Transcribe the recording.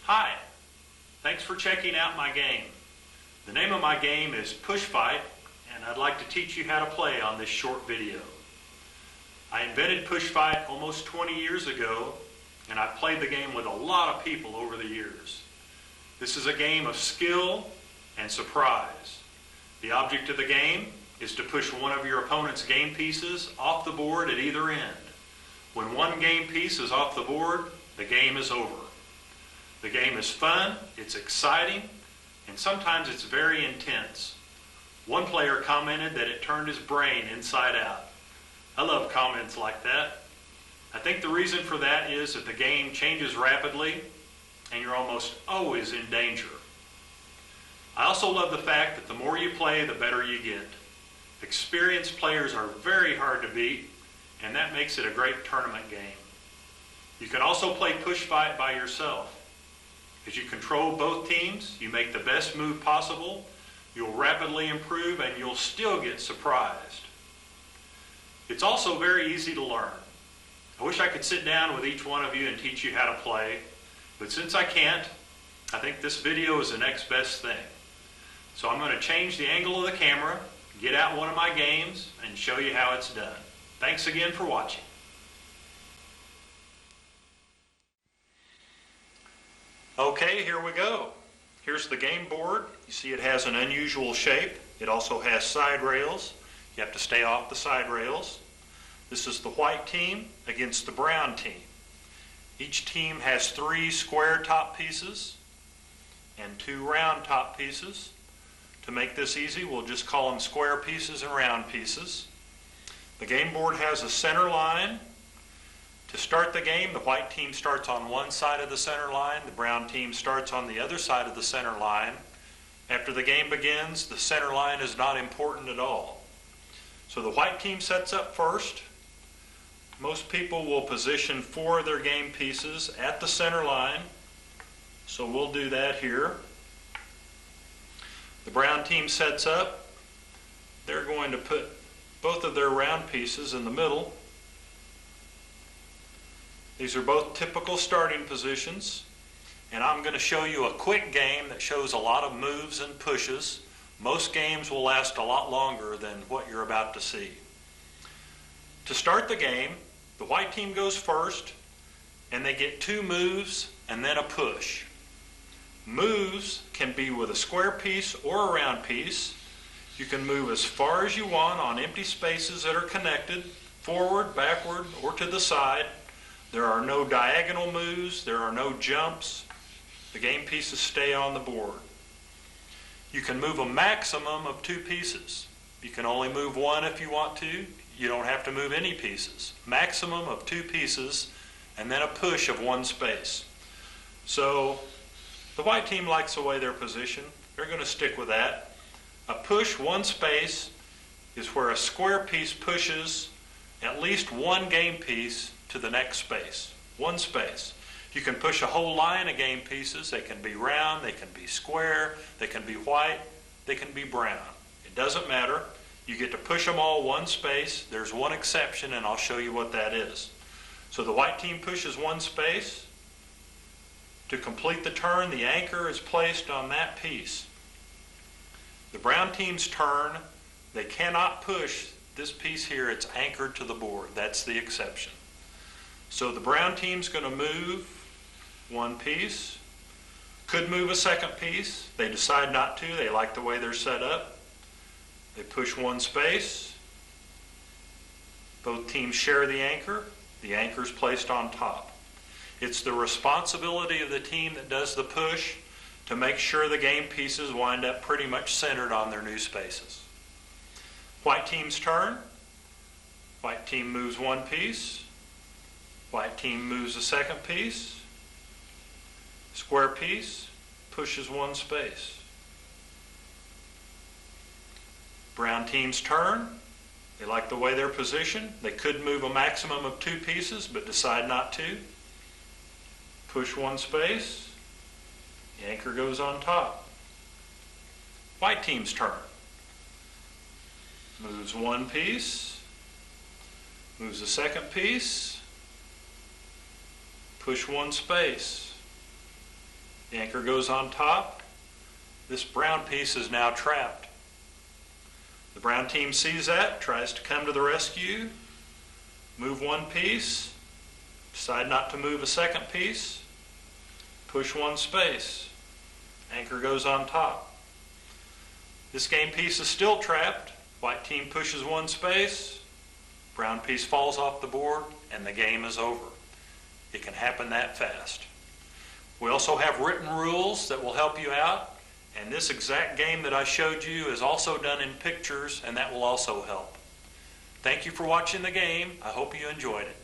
Hi, thanks for checking out my game. The name of my game is PushFight, and I'd like to teach you how to play on this short video. I invented PushFight almost 20 years ago, and I've played the game with a lot of people over the years. This is a game of skill and surprise. The object of the game is to push one of your opponent's game pieces off the board at either end. When one game piece is off the board, the game is over. The game is fun, it's exciting, and sometimes it's very intense. One player commented that it turned his brain inside out. I love comments like that. I think the reason for that is that the game changes rapidly and you're almost always in danger. I also love the fact that the more you play, the better you get. Experienced players are very hard to beat, and that makes it a great tournament game. You can also play PushFight by yourself. As you control both teams, you make the best move possible, you'll rapidly improve, and you'll still get surprised. It's also very easy to learn. I wish I could sit down with each one of you and teach you how to play, but since I can't, I think this video is the next best thing. So I'm going to change the angle of the camera, get out one of my games, and show you how it's done. Thanks again for watching. Okay, here we go. Here's the game board. You see it has an unusual shape. It also has side rails. You have to stay off the side rails. This is the white team against the brown team. Each team has 3 square top pieces and 2 round top pieces. To make this easy, we'll just call them square pieces and round pieces. The game board has a center line. To start the game, the white team starts on one side of the center line, the brown team starts on the other side of the center line. After the game begins, the center line is not important at all. So the white team sets up first. Most people will position 4 of their game pieces at the center line, so we'll do that here. The brown team sets up. They're going to put both of their round pieces in the middle. These are both typical starting positions, and I'm going to show you a quick game that shows a lot of moves and pushes. Most games will last a lot longer than what you're about to see. To start the game, the white team goes first, and they get 2 moves and then a push. Moves can be with a square piece or a round piece. You can move as far as you want on empty spaces that are connected, forward, backward, or to the side. There are no diagonal moves, there are no jumps. The game pieces stay on the board. You can move a maximum of 2 pieces. You can only move 1 if you want to. You don't have to move any pieces. Maximum of 2 pieces and then a push of 1 space. So the white team likes the way they're positioned. They're going to stick with that. A push 1 space is where a square piece pushes at least 1 game piece to the next space. 1 space. You can push a whole line of game pieces. They can be round, they can be square, they can be white, they can be brown. It doesn't matter. You get to push them all 1 space. There's one exception, and I'll show you what that is. So the white team pushes 1 space. To complete the turn, the anchor is placed on that piece. The brown team's turn, they cannot push this piece here. It's anchored to the board. That's the exception. So the brown team's going to move 1 piece. Could move a 2nd piece. They decide not to. They like the way they're set up. They push 1 space. Both teams share the anchor. The anchor's placed on top. It's the responsibility of the team that does the push to make sure the game pieces wind up pretty much centered on their new spaces. White team's turn. White team moves 1 piece. White team moves a 2nd piece. Square piece pushes 1 space. Brown team's turn. They like the way they're positioned. They could move a maximum of 2 pieces but decide not to. Push 1 space. The anchor goes on top. White team's turn. Moves 1 piece. Moves a 2nd piece. Push 1 space. The anchor goes on top. This brown piece is now trapped. The brown team sees that, tries to come to the rescue, move one piece, decide not to move a second piece, push one space. Anchor goes on top. This game piece is still trapped. White team pushes one space, brown piece falls off the board, and the game is over. It can happen that fast. We also have written rules that will help you out, and this exact game that I showed you is also done in pictures, and that will also help. Thank you for watching the game. I hope you enjoyed it.